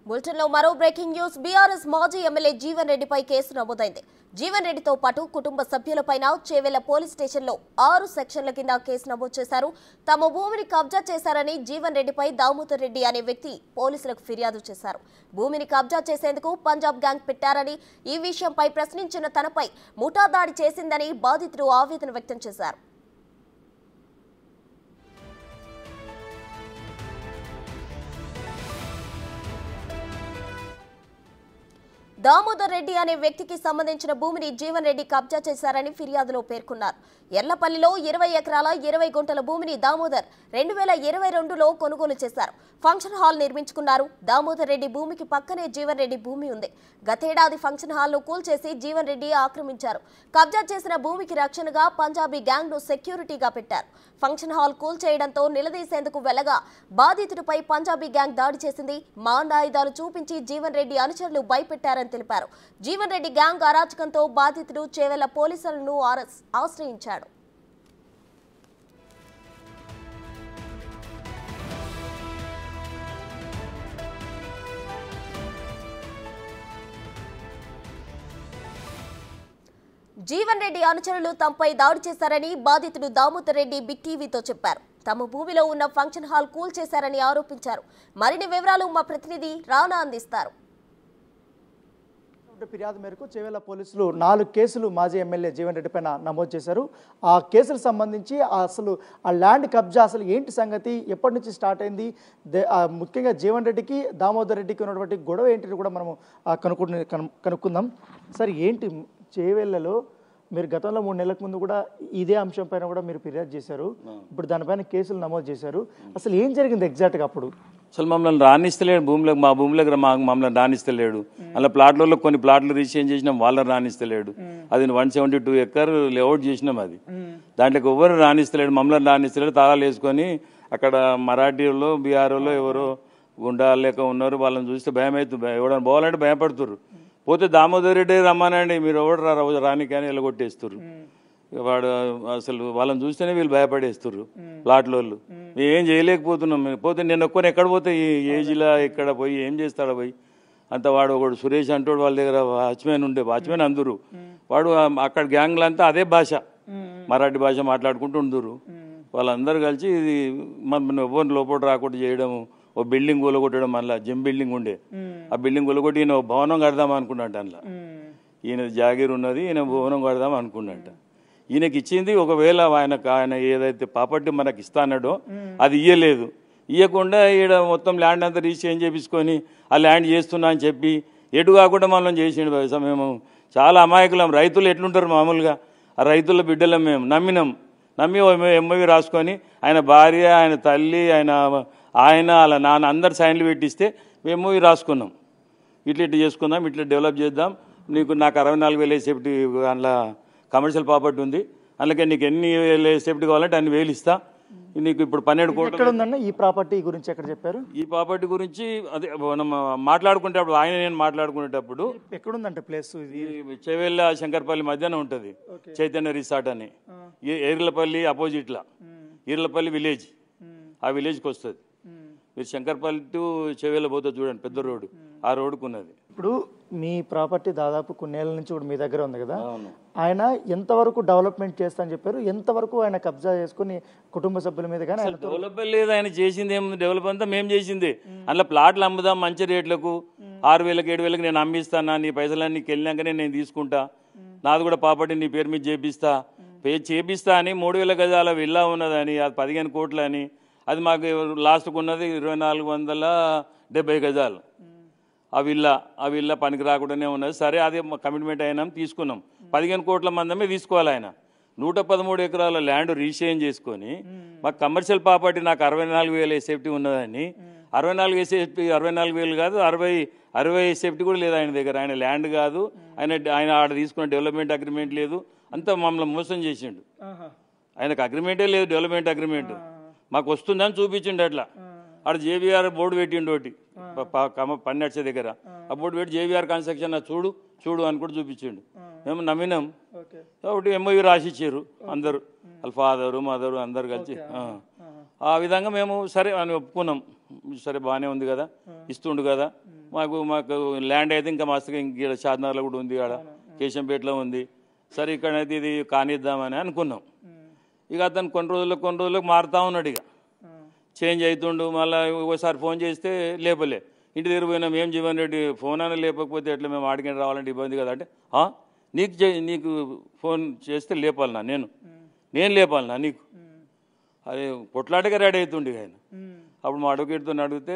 బులెటిన్లో మరో breaking news. BRS మాజీ ఎమ్మెల్యే జీవన్ రెడ్డిపై కేసు నమోదైంది. జీవన్ రెడ్డితో పాటు కుటుంబ సభ్యులపైన చేవెళ్ల పోలీస్ స్టేషన్లో 6 సెక్షన్ల కింద కేసు నమోదు చేశారు. తమ భూమిని కబ్జా చేశారని జీవన్ రెడ్డిపై దామోదర్ రెడ్డి అనే వ్యక్తి పోలీసులకు ఫిర్యాదు చేశారు. భూమిని కబ్జా చేసేందుకు పంజాబ్ గ్యాంగ్ పెట్టారని, ఈ విషయంపై ప్రశ్నించిన తనపై ముఠా దాడి చేసిందని బాధితుడు ఆవేదన వ్యక్తం చేశారు. దామోదర్ రెడ్డి అనే వ్యక్తికి సంబంధించిన భూమిని జీవన్ రెడ్డి కబ్జా చేశారని ఫిర్యాదులో పేర్కొన్నారు. ఎర్లపల్లిలో 20 ఎకరాల 20 గుంటల భూమిని దామోదర్ 2022లో కొనుగోలు చేశారు. ఫంక్షన్ హాల్ నిర్మించుకున్నారు. దామోదర్ రెడ్డి భూమికి పక్కనే జీవన్ రెడ్డి భూమి ఉంది. గతేడాది ఫంక్షన్ హాల్ను కూల్చేసి జీవన్ రెడ్డి ఆక్రమించారు. కబ్జా చేసిన భూమికి రక్షణగా పంజాబీ గ్యాంగ్ను సెక్యూరిటీగా పెట్టారు. ఫంక్షన్ హాల్ కూల్చేయడంతో నిలదీసేందుకు వెళ్లగా బాధితుడిపై పంజాబీ గ్యాంగ్ దాడి చేసింది. మాండాయుధాలు చూపించి జీవన్ రెడ్డి అనుచరులు భయపెట్టారని తెలిపారు. జీవన్ రెడ్డి గ్యాంగ్ అరాచకంతో బాధితుడు చేవెళ్ల పోలీసులను ఆశ్రయించాడు. జీవన్ రెడ్డి అనుచరులు తమపై దాడి చేశారని బాధితుడు దామోదర్ రెడ్డి బిగ్ టీవీతో చెప్పారు. తమ భూమిలో ఉన్న ఫంక్షన్ హాల్ కూల్చేశారని ఆరోపించారు. మరిన్ని వివరాలు మా ప్రతినిధి రానా అందిస్తారు. ఫిర్యాదు మేరకు చేవెళ్ల పోలీసులు 4 కేసులు మాజీ ఎమ్మెల్యే జీవన్ రెడ్డి పైన నమోదు చేశారు. ఆ కేసులకు సంబంధించి అసలు ఆ ల్యాండ్ కబ్జా అసలు ఏంటి సంగతి, ఎప్పటి నుంచి స్టార్ట్ అయింది, ముఖ్యంగా జీవన్ రెడ్డికి దామోదర్ రెడ్డికి ఉన్నటువంటి గొడవ ఏంటి కూడా మనము కనుక్కుందాం. సార్, ఏంటి చేవెళ్లలో మీరు గతంలో 3 నెలల ముందు కూడా ఇదే అంశం పైన కూడా మీరు ఫిర్యాదు చేశారు, ఇప్పుడు దానిపైన కేసులు నమోదు చేశారు. అసలు ఏం జరిగింది ఎగ్జాక్ట్గా? అప్పుడు అసలు మమ్మల్ని రాణిస్తలేడు, మా భూమిలోకి మమ్మల్ని రాణిస్తలేడు. అలా ప్లాట్లలో కొన్ని ప్లాట్లు రిజిస్ట్రేషన్ చేసినాం, వాళ్ళని రాణిస్తలేడు. అది 172 ఎకర్ లేఅవుట్ చేసినాం. అది దాంట్లోకి ఎవరు రాణిస్తలేడు, మమ్మల్ని రాణిస్తలేడు. తాళాలు వేసుకొని అక్కడ మరాఠీలో బీహార్లో ఎవరో గుండాలు లేక ఉన్నారు. వాళ్ళని చూస్తే భయం అవుతుంది. ఎవడని పోవాలంటే భయపడుతున్నారు. పోతే దామోదర్ రెడ్డి రమ్మానండి, మీరు ఎవడు రాని కానీ వెళ్ళగొట్టేస్తారు. వాడు అసలు వాళ్ళని చూస్తేనే వీళ్ళు భయపడేస్తారు ప్లాట్ల వాళ్ళు. మేము ఏం చేయలేకపోతున్నాం. పోతే నేను ఒక్కని ఎక్కడ పోతే ఈ ఏజ్లా ఎక్కడ పోయి ఏం చేస్తాడు పోయి అంత. వాడు ఒకడు సురేష్ అంటోడు వాళ్ళ దగ్గర వాచ్మెన్ అందరు. వాడు అక్కడ గ్యాంగ్లంతా అదే భాష, మరాఠీ భాష మాట్లాడుకుంటూ ఉందరు. వాళ్ళందరూ కలిసి ఇది మన ఎవరిని లోపల రాకుండా చేయడము, ఓ బిల్డింగ్ కూలగొట్టడం. మళ్ళీ జిమ్ బిల్డింగ్ ఉండే, ఆ బిల్డింగ్ కూలగొట్టి ఈయన భవనం కడదాం అనుకున్నట్టు. అందులో ఈయన జాగీర్ ఉన్నది, ఈయన భవనం కడదాం అనుకున్నట్ట. ఈయనకి ఇచ్చింది ఒకవేళ ఆయన ఏదైతే ప్రాపర్టీ మనకి ఇస్తానడో అది ఇయ్యలేదు. ఇవ్వకుండా ఈడ మొత్తం ల్యాండ్ అంతా రిజిస్ట్రేషన్ చేపించుకొని ఆ ల్యాండ్ చేస్తున్నా అని చెప్పి ఎటు కాకుండా మనం చేసిండు. మేము చాలా అమాయకులం. రైతులు ఎట్లుంటారు మామూలుగా, ఆ రైతుల బిడ్డలం. మేము నమ్మి ఎంఓవి రాసుకొని ఆయన భార్య, ఆయన తల్లి, ఆయన వాళ్ళ నాన్న అందరు సైన్లు పెట్టిస్తే మేము రాసుకున్నాం. ఇట్లా చేసుకుందాం, ఇట్లా డెవలప్ చేద్దాం, నాకు 64,000 సేఫ్టీ అందులో కమర్షియల్ ప్రాపర్టీ ఉంది, అందుకే నీకు ఎన్ని సేఫ్టీ కావాలంటే అన్ని వేలు ఇస్తా, నీకు ఇప్పుడు 12 కోట్లు. ఎక్కడ ఉందన్న ఈ ప్రాపర్టీ గురించి ఎక్కడ చెప్పారు? ఈ ప్రాపర్టీ గురించి అదే మనం మాట్లాడుకునేటప్పుడు నేను మాట్లాడుకునేటప్పుడు ఎక్కడుందంటే ప్లేస్ చేవెళ్ళ శంకర్పల్లి మధ్యాహ్నం ఉంటుంది, చైతన్య రిసార్ట్ అని. ఏర్లపల్లి అపోజిట్లా ఈర్లపల్లి విలేజ్, ఆ విలేజ్కి వస్తుంది. మీరు శంకర్పల్లి టు చేవెళ్ళ పోతే చూడండి, పెద్ద రోడ్డు, ఆ రోడ్డుకు ఉన్నది. ఇప్పుడు మీ ప్రాపర్టీ దాదాపు కొన్నేళ్ల నుంచి కూడా మీ దగ్గర ఉంది కదా, ఆయన ఎంతవరకు డెవలప్మెంట్ చేస్తా అని చెప్పారు? ఎంతవరకు ఆయన కబ్జా చేసుకుని కుటుంబ సభ్యుల మీద కానీ డెవలప్మెంట్ లేదు. ఆయన చేసింది ఏముంది? డెవలప్ అంతా మేము చేసింది. అందులో ప్లాట్లు అమ్ముదాం మంచి రేట్లకు, 6,000 7,000 నేను అమ్మిస్తానా, నీ పైసలన్నీ వెళ్ళినాకనే నేను తీసుకుంటా, నాది కూడా ప్రాపర్టీ నీ పేరు మీద చేపిస్తా అని 3,000 గజాల విల్లా ఉన్నదని, అది 15 కోట్లు అని. అది మాకు లాస్ట్కు ఉన్నది 2,470 గజాలు. ఆ విల్లా పనికి రాకుండానే ఉన్నది. సరే, అదే కమిట్మెంట్ అయినాం, తీసుకున్నాం. 15 కోట్ల మందమే తీసుకోవాలి. ఆయన 113 ఎకరాల ల్యాండ్ రిజిస్ట్రేషన్ చేసుకొని మాకు కమర్షియల్ ప్రాపర్టీ నాకు 64,000 సేఫ్టీ ఉన్నదని, 64,000 కాదు, 60 సేఫ్టీ కూడా లేదు ఆయన దగ్గర. ఆయన ల్యాండ్ కాదు, ఆయన ఆడ తీసుకున్న డెవలప్మెంట్ అగ్రిమెంట్ లేదు. అంతా మమ్మల్ని మోసం చేసిండు. ఆయనకు అగ్రిమెంటే లేదు, డెవలప్మెంట్ అగ్రిమెంట్. మాకు వస్తుందని చూపించిండు. అట్లా ఆడ జేబీఆర్ బోర్డు పెట్టిండు ఒకటి పన్నెట్సే దగ్గర. ఆ బోర్డు పెట్టి జేబీఆర్ కన్స్ట్రక్షన్ చూడు అని కూడా చూపించిండు. మేము నమ్మినాం. ఒకటి ఎంఓవి రాసిచ్చారు అందరూ, వాళ్ళ ఫాదరు మదరు అందరు కలిసి. ఆ విధంగా మేము సరే అని ఒప్పుకున్నాం. సరే బాగానే ఉంది కదా, ఇస్తుండు కదా, మాకు ల్యాండ్ అయితే ఇంకా మస్తుగా ఇంక షాద్నగర్లో కూడా ఉంది, ఆడ కేశంపేటలో ఉంది. సరే ఇక్కడైతే ఇది కానిద్దామని అనుకున్నాం. ఇక అతను కొన్ని రోజులకు మారుతా ఉన్నాడు, ఇక చేంజ్ అవుతుండు. మళ్ళీ ఒకసారి ఫోన్ చేస్తే లేపలే, ఇంటి దగ్గర పోయినాం. ఏం జీవన్ రెడ్డి ఫోన్ అయినా లేపకపోతే ఎట్లా, మేము ఆడికి రావాలంటే ఇబ్బంది కదా అంటే, నీకు ఫోన్ చేస్తే లేపాలనా, నేను లేపాలనా నీకు? అది కొట్లాటగా రెడీ అవుతుండే ఆయన. అప్పుడు మా అడ్వకేట్తో అడిగితే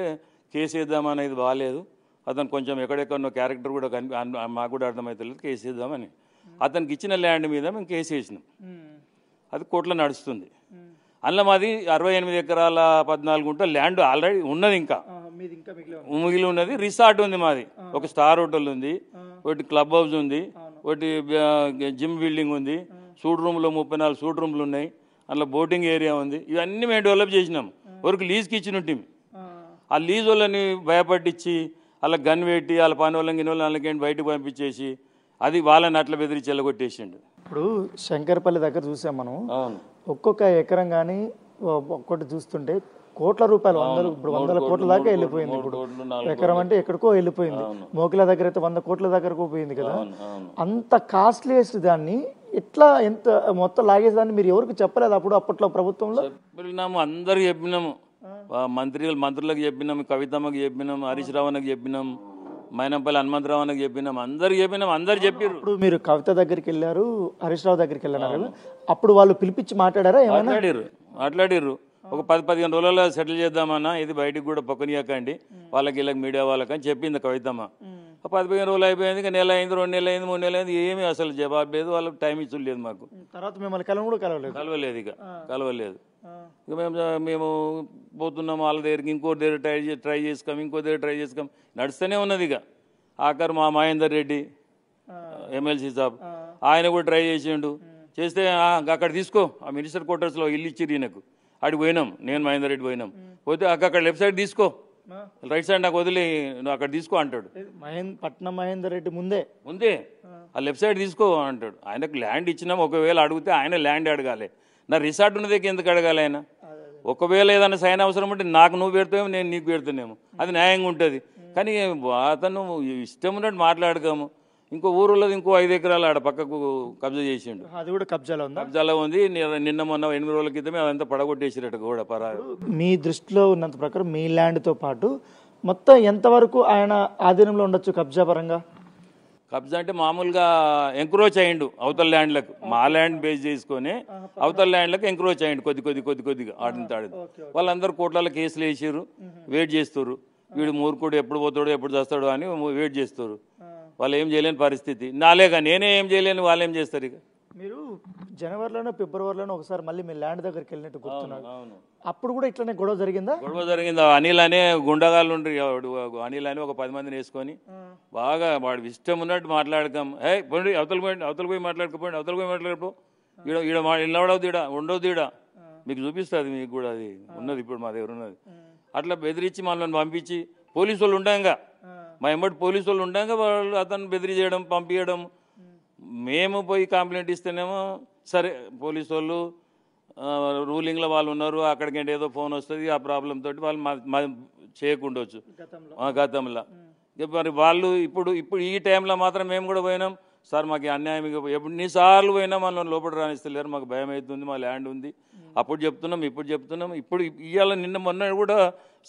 కేసు వేద్దామని, ఇది బాగాలేదు, అతను కొంచెం ఎక్కడెక్కడో క్యారెక్టర్ కూడా మాకు కూడా అర్థమవుతలేదు, కేసు వేద్దామని. అతనికి ఇచ్చిన ల్యాండ్ మీద మేము కేసు వేసినాం. అది కోర్టులో నడుస్తుంది. అందులో మాది 68 ఎకరాల 14 గుంటల ల్యాండ్ ఆల్రెడీ ఉన్నది, ఇంకా మిగిలి ఉన్నది. రిసార్ట్ ఉంది మాది, ఒక స్టార్ హోటల్ ఉంది, ఒకటి క్లబ్ హౌస్ ఉంది, ఒకటి జిమ్ బిల్డింగ్ ఉంది, సూట్ రూమ్లో 34 సూట్ రూమ్లు ఉన్నాయి, అందులో బోటింగ్ ఏరియా ఉంది. ఇవన్నీ మేము డెవలప్ చేసినాం. వరకు లీజ్కి ఇచ్చిన టీం. ఆ లీజ్ వాళ్ళని భయపట్టించి అలా గన్ పెట్టి వాళ్ళ పని వాళ్ళని గిన్నె వాళ్ళకి బయటకు పంపించేసి అది వాళ్ళని అట్లా బెదిరించి వెళ్ళగొట్టేసిండు. ఇప్పుడు శంకర్పల్లి దగ్గర చూసాం మనం, ఒక్కొక్క ఎకరం కానీ ఒక్కటి చూస్తుంటే కోట్ల రూపాయలు, ఇప్పుడు 100 కోట్ల దాకా వెళ్ళిపోయింది. ఇప్పుడు ఎకరం అంటే ఎక్కడికో వెళ్ళిపోయింది. మోకిల దగ్గర అయితే 100 కోట్ల దగ్గరకు పోయింది కదా. అంత కాస్ట్లీయెస్ట్ దాన్ని ఎట్లా ఎంత మొత్తం లాగేసేదాన్ని మీరు ఎవరికి చెప్పలేదు అప్పట్లో ప్రభుత్వంలో? చెప్పినాము, అందరికి చెప్పినాము, మంత్రులకు చెప్పినాము, కవితమ్మకి చెప్పినాము, హరీష్ రావుకి చెప్పినాం, మైనంపల్లి హనుమంతరావుకి చెప్పినాం, అందరికి చెప్పినాం, అందరు చెప్పారు. ఇప్పుడు మీరు కవిత దగ్గరికి వెళ్ళారు, హరీష్ రావు దగ్గరికి వెళ్ళారు కదా, అప్పుడు వాళ్ళు పిలిపించి మాట్లాడారా? మాట్లాడారు. ఒక 10-15 రోజుల్లో సెటిల్ చేద్దామన్నా, ఇది బయటికి కూడా పక్కనియకండి వాళ్ళకి ఇలా మీడియా వాళ్ళకని చెప్పింది కవితమ్మ. 15 రోజులు అయిపోయింది, ఇంకా నెల అయింది, 2 నెలలు అయింది, 3 నెలలు అయింది, ఏమీ అసలు జవాబు లేదు, వాళ్ళకి టైం ఇచ్చలేదు మాకు. తర్వాత మిమ్మల్ని కలవలేదు, ఇక కలవలేదు. ఇక మేము పోతున్నాము వాళ్ళ దగ్గరికి, ఇంకో దగ్గర ట్రై చేసుకోం, నడుస్తూనే ఉన్నది. ఇక ఆఖరు మా మహేందర్ రెడ్డి ఎమ్మెల్సీ సాబ్, ఆయన కూడా ట్రై చేసిండు. చేస్తే అక్కడ తీసుకో, ఆ మినిస్టర్ క్వార్టర్స్లో ఇల్లు ఇచ్చిర్రు ఈయనకు. అడిగి పోయినాం, నేను మహేందర్ రెడ్డి పోయినాం. పోతే అక్కడ లెఫ్ట్ సైడ్ తీసుకో, రైట్ సైడ్ నాకు వదిలి నువ్వు అక్కడ తీసుకో అంటాడు. పట్నం మహేందర్ రెడ్డి ముందే ఆ లెఫ్ట్ సైడ్ తీసుకో అంటాడు. ఆయనకు ల్యాండ్ ఇచ్చినాం, ఒకవేళ అడిగితే ఆయన ల్యాండ్ అడగాలి, నా రిసార్ట్ ఉన్నదే ఎందుకు అడగాలి ఆయన? ఒకవేళ ఏదైనా సైన్ అవసరం ఉంటే నాకు నువ్వు పెడతావేమో, నేను నీకు పెడతానేమో, అది న్యాయంగా ఉంటుంది. కానీ అతను ఇష్టం ఉన్నట్టు మాట్లాడకాము. ఇంకో ఊరులో ఇంకో 5 ఎకరాలు ఆడ పక్కకు కబ్జా చేసిండు, అది కూడా కబ్జాలో ఉంది. నిన్న మొన్న 8 రోజుల క్రితమే అదంతా పడగొట్టేసిరట కూడా పరారు. మీ దృష్టిలో ఉన్నంత ప్రకారం మీ ల్యాండ్తో పాటు మొత్తం ఎంతవరకు ఆయన ఆధీనంలో ఉండొచ్చు కబ్జా పరంగా? కబ్జా అంటే మామూలుగా ఎంక్రోచ్ అయ్యిండు అవతల ల్యాండ్లకు, మా ల్యాండ్ బేస్ చేసుకొని అవతల ల్యాండ్లకు ఎంక్రోచ్ అయ్యిండు కొద్దిగా ఆడింది. వాళ్ళందరూ కోట్ల కేసులు వేసారు, వెయిట్ చేస్తారు. వీడు మూర్ఖుడు ఎప్పుడు పోతాడో ఎప్పుడు చేస్తాడో అని వెయిట్ చేస్తారు. వాళ్ళు ఏం చేయలేని పరిస్థితి. నాలేగా నేనే ఏం చేయలేని వాళ్ళు ఏం చేస్తారు? ఇక మీరు జనవరిలోనో ఫిబ్రవరిలోనో ఒకసారి మళ్ళీ మీ ల్యాండ్ దగ్గరికి వెళ్ళినట్టు గుర్తున్నాడు. అప్పుడు కూడా ఇట్లనే గొడవ జరిగిందా? అనిల్ అనే గుండగాళ్ళు ఉండ్రి, అనిల్ అని ఒక 10 మందిని వేసుకొని బాగా వాడు ఇష్టం ఉన్నట్టు మాట్లాడకాం. పోండి అవతల పోయి మాట్లాడుకో, ఈడ నిలబడవద్దు, ఈడ ఉండవద్దు, ఈడ మీకు చూపిస్తుంది, మీకు కూడా అది ఉన్నది, ఇప్పుడు మా దగ్గర ఉన్నది. అట్లా బెదిరించి మనల్ని పంపించి పోలీసు వాళ్ళు ఉండగా, మా ఎంబడి పోలీసు వాళ్ళు ఉండగా వాళ్ళు అతను బెదిరి చేయడం, పంపించడం. మేము పోయి కంప్లైంట్ ఇస్తేనేమో సరే పోలీసు వాళ్ళు రూలింగ్లో వాళ్ళు ఉన్నారు, అక్కడికంటే ఏదో ఫోన్ వస్తుంది, ఆ ప్రాబ్లం తోటి వాళ్ళు చేయకుండొచ్చు గతంలో. మరి వాళ్ళు ఇప్పుడు ఈ టైంలో మాత్రం మేము కూడా పోయినాం. సార్ మాకు అన్యాయం, ఎన్నిసార్లు పోయినా మనం లోపల రాణిస్తలేరు, మాకు భయం అవుతుంది, మా ల్యాండ్ ఉంది. అప్పుడు చెప్తున్నాం, ఇప్పుడు ఇవాళ నిన్న మొన్న కూడా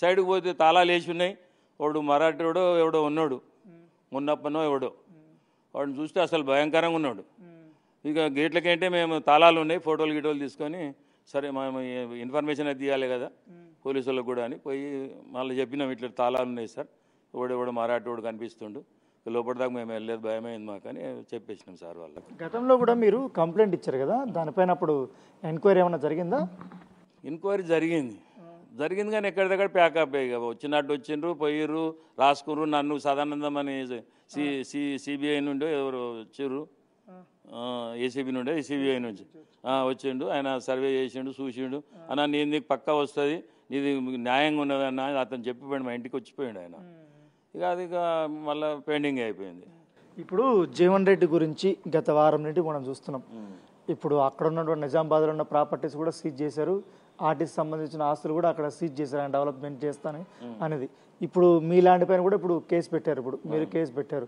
సైడ్కి పోతే తాళాలు వేసి ఉన్నాయి. వాడు మరాఠీడో ఎవడో ఉన్నాడు, మున్నప్పనో ఎవడో, వాడిని చూస్తే అసలు భయంకరంగా ఉన్నాడు. ఇక గేట్లకంటే మేము తాళాలు ఉన్నాయి, ఫోటోలు తీసుకొని సరే మేము ఇన్ఫర్మేషన్ అది తీయాలి కదా పోలీసు వాళ్ళకి కూడా అని పోయి మళ్ళీ చెప్పినాం, ఇట్లా తాళాలు ఉన్నాయి సార్, ఎవడెవడో మరాఠీవాడు కనిపిస్తుండు, లోపల దాకా మేము వెళ్ళలేదు, భయమైంది మాకు అని చెప్పేసినాం సార్ వాళ్ళకి. గతంలో కూడా మీరు కంప్లైంట్ ఇచ్చారు కదా, దానిపైన అప్పుడు ఎంక్వైరీ ఏమైనా జరిగిందా? ఎంక్వైరీ జరిగింది కానీ ఎక్కడిదక్కడ ప్యాకప్ ఇక వచ్చినట్టు వచ్చిండ్రు, పోయిర్రు, రాసుకుర్రు. నన్ను సదానందం అని సిబిఐ నుండి ఎవరు వచ్చిర్రు, ఏసీబీ నుండి సిబిఐ నుంచి వచ్చిండు. ఆయన సర్వే చేసిండు, చూసిండు. అన్న నీకు పక్కా వస్తుంది, నీది న్యాయంగా ఉన్నది అన్న అతను చెప్పిపోయాడు, మా ఇంటికి వచ్చిపోయాడు ఆయన. ఇక మళ్ళీ పెండింగ్ అయిపోయింది. ఇప్పుడు జీవన్ రెడ్డి గురించి గత వారం నుండి మనం చూస్తున్నాం. ఇప్పుడు అక్కడ ఉన్నటువంటి నిజామాబాద్లో ఉన్న ప్రాపర్టీస్ కూడా సీజ్ చేశారు. ఆర్టిస్ట్ సంబంధించిన ఆస్తులు కూడా అక్కడ సీజ్ చేశారు, ఆయన డెవలప్మెంట్ చేస్తాను అనేది. ఇప్పుడు మీ ల్యాండ్ పైన కూడా ఇప్పుడు కేసు పెట్టారు, ఇప్పుడు మీరు కేసు పెట్టారు.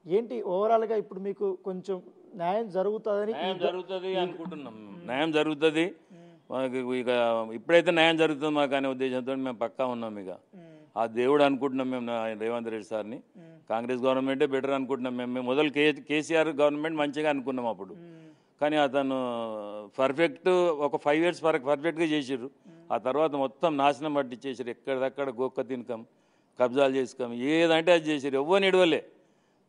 ఏంటి ఓవరాల్గా ఇప్పుడు మీకు కొంచెం న్యాయం జరుగుతుందని? న్యాయం జరుగుతుంది అనుకుంటున్నాం, న్యాయం జరుగుతుంది మాకు. ఇక ఇప్పుడైతే న్యాయం జరుగుతుంది మాకు అనే ఉద్దేశంతో మేము పక్కా ఉన్నాం. ఇక ఆ దేవుడు అనుకుంటున్నాం మేము రేవంత్ రెడ్డి సార్ని. కాంగ్రెస్ గవర్నమెంటే బెటర్ అనుకుంటున్నాం మేము. మొదలు కేసీఆర్ గవర్నమెంట్ మంచిగా అనుకున్నాం అప్పుడు, కానీ అతను పర్ఫెక్ట్ ఒక 5 years పర్ఫెక్ట్గా చేసిర్రు. ఆ తర్వాత మొత్తం నాశనం పట్టించేసారు, ఎక్కడిదక్కడ గోక్క తినకం, కబ్జాలు చేసుకోం, ఏదంటే అది చేసారు. ఎవ్వరు ఇడవలే,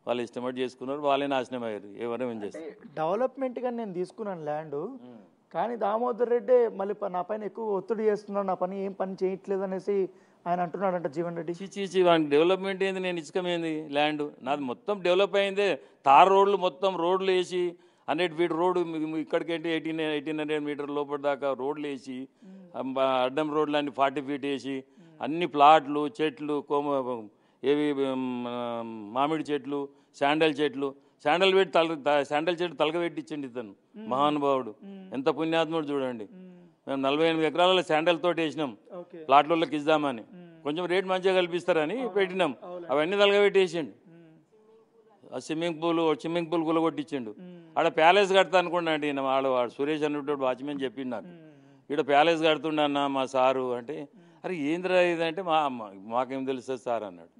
వాళ్ళు ఇష్టమట్టి చేసుకున్నారు, వాళ్ళే నాశనం అయ్యారు. ఎవరేం చేస్తారు? డెవలప్మెంట్గా నేను తీసుకున్నాను ల్యాండ్, కానీ దామోదర్ రెడ్డి మళ్ళీ నా పైన ఎక్కువ ఒత్తిడి చేస్తున్నాడు, నా పని ఏం పని చేయట్లేదు అనేసి ఆయన అంటున్నాడంట జీవన్ రెడ్డి. చీచి వానికి డెవలప్మెంట్ ఏంది, నేను ఇసుకమైంది ల్యాండ్ నాది మొత్తం డెవలప్ అయిందే. తార్ రోడ్లు మొత్తం రోడ్లు వేసి 100 feet రోడ్డు ఇక్కడికేంటి 1800 meter లోపల దాకా రోడ్లు వేసి, అడ్డం రోడ్లు అన్ని 40 feet వేసి, అన్ని ప్లాట్లు, చెట్లు, ఏవి మామిడి చెట్లు, శాండల్ చెట్లు, శాండల్ చెట్టు తలగబెట్టి ఇచ్చిండి ఇతను మహానుభావుడు. ఎంత పుణ్యాత్ముడు చూడండి. మేము 48 ఎకరాల శాండల్ తోటి వేసినాం, ప్లాట్లలోకి ఇద్దామని, కొంచెం రేట్ మంచిగా కల్పిస్తారని పెట్టినాం. అవన్నీ తలగబెట్టి వేసిండు. ఆ స్విమ్మింగ్ పూల్ గులగొట్టించిండు. ఆడ ప్యాలెస్ కడతా అనుకోండి అండి, వాడు సురేష్ అన్నట్టు వాచ్మెన్ చెప్పిండు నాకు, ఇక్కడ ప్యాలెస్ కడుతుండన్నా మా సారు అంటే, అరే ఏంద్రా ఇదంటే మాకేం తెలుస్తుంది సార్ అన్నాడు.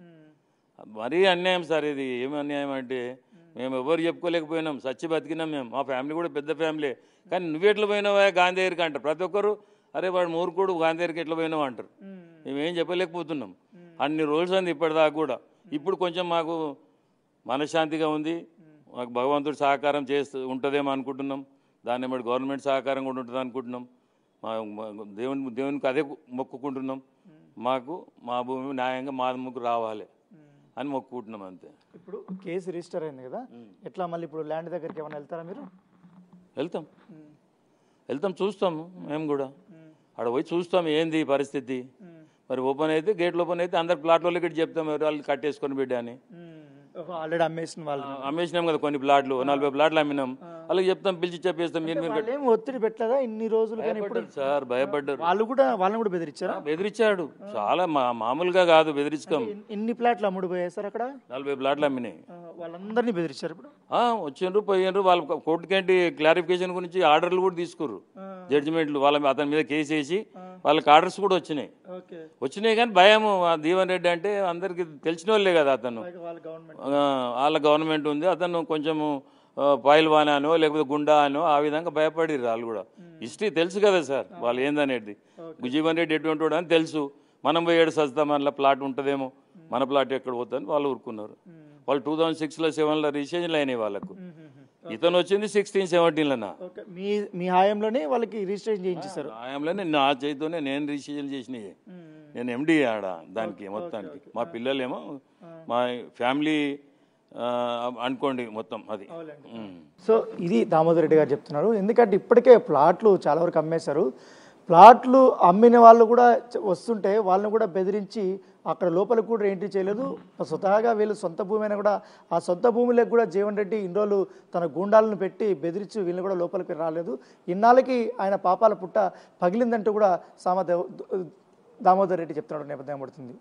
మరీ అన్యాయం సార్ ఇది. ఏమి అన్యాయం అంటే మేము ఎవరు చెప్పుకోలేకపోయినాం, సచ్చి బతికినాం మేము. మా ఫ్యామిలీ కూడా పెద్ద ఫ్యామిలీ, కానీ నువ్వెట్లా పోయినావా గాంధీ దగ్గరికి అంటారు ప్రతి ఒక్కరు. అరే వాడు మూర్ఖుడు, గాంధీ దగ్గరికి ఎట్లా పోయినావు అంటారు. మేమేం చెప్పలేకపోతున్నాం అన్ని రోజులు అంది ఇప్పటిదాకా కూడా. ఇప్పుడు కొంచెం మాకు మనశ్శాంతిగా ఉంది, మాకు భగవంతుడు సహకారం ఉంటుందేమో అనుకుంటున్నాం. దాన్ని బట్టి గవర్నమెంట్ సహకారం కూడా ఉంటుంది అనుకుంటున్నాం. దేవునికి అదే మొక్కుకుంటున్నాం, మాకు మా భూమి న్యాయంగా మా ముగ్గురు రావాలి అని మొక్కుకుంటున్నాం అంతే. ఇప్పుడు కేసు రిజిస్టర్ అయింది కదా, ఎట్లా మళ్ళీ ఇప్పుడు ల్యాండ్ దగ్గరికి ఏమైనా వెళ్తారా మీరు? వెళ్తాం చూస్తాము మేము కూడా. అక్కడ పోయి చూస్తాం ఏంది పరిస్థితి. మరి ఓపెన్ అయితే గేట్లు ఓపెన్ అయితే అందరు ప్లాట్లలో ఇక్కడ చెప్తాం, వాళ్ళు కట్టేసుకొని బిడ్డ అని. ఆల్రెడీ అమ్మేసినాం కదా కొన్ని ప్లాట్లు, 40 ప్లాట్లు అమ్మినాం. అలాగే చెప్తాం, పిలిచి చెప్పేస్తాం. మీరు ఒత్తిడి పెట్టలేదా ఇన్ని రోజులు? సార్ భయపడ్డారు, వాళ్ళని కూడా బెదిరించారా? బెదిరించాడు చాలా, మామూలుగా కాదు బెదిరించుకోం. ఎన్ని ప్లాట్లు అమ్ముడు పోయాయి సార్ అక్కడ? 40 ప్లాట్లు అమ్మినాయి. వాళ్ళందరినీ బెదిరించారు ఇప్పుడు? వచ్చిండ్రు పోయినరు. వాళ్ళు కోర్టుకేంటి క్లారిఫికేషన్ గురించి ఆర్డర్లు కూడా తీసుకుర్రు, జడ్జిమెంట్లు. అతని మీద కేసు వేసి వాళ్ళకి ఆర్డర్స్ కూడా వచ్చినాయి. కానీ భయం, జీవన్ రెడ్డి అంటే అందరికి తెలిసిన వాళ్ళే కదా అతను, వాళ్ళ గవర్నమెంట్ ఉంది. అతను కొంచెము పైల్వాన్ అనో లేకపోతే గుండా అనో ఆ విధంగా భయపడిర్రు వాళ్ళు కూడా. హిస్టరీ తెలుసు కదా సార్ వాళ్ళు ఏందనేది. జీవన్ రెడ్డి ఎటువంటి వాడు అని తెలుసు. మనం పోయి 7 సస్తాం అలా ప్లాట్ ఉంటుందేమో, మన ప్లాట్ ఎక్కడ పోతుందని వాళ్ళు ఊరుకున్నారు. వాళ్ళు 2006లో 7లో రిజిస్ట్రేషన్లు అయినాయి వాళ్ళకు. ఇతను వచ్చింది 16-17లోనా. మీ హయాంలోనే వాళ్ళకి రిజిస్ట్రేషన్ చేయించేశారు? హయాంలోనే నా చేతితోనే నేను రిజిస్ట్రేషన్ చేసినాయి. నేను ఎండి ఆడ దానికి మొత్తానికి. మా పిల్లలేమో మా ఫ్యామిలీ అనుకోండి మొత్తం అది. సో ఇది దామోదర్ రెడ్డి గారు చెప్తున్నారు. ఎందుకంటే ఇప్పటికే ప్లాట్లు చాలా వరకు అమ్మేశారు. ప్లాట్లు అమ్మిన వాళ్ళు కూడా వస్తుంటే వాళ్ళని కూడా బెదిరించి అక్కడ లోపలికి కూడా ఎంట్రీ చేయలేదు. స్వతహాగా వీళ్ళు సొంత భూమి అయినా కూడా ఆ సొంత భూమిలోకి కూడా జీవన్ రెడ్డి ఇన్ని రోజులు తన గూండాలను పెట్టి బెదిరించి వీళ్ళని కూడా లోపలికి రాలేదు. ఇన్నాళ్ళకి ఆయన పాపాల పుట్ట పగిలిందంటూ కూడా దామోదర్ రెడ్డి చెప్తున్నాడు నేపథ్యం పడుతుంది.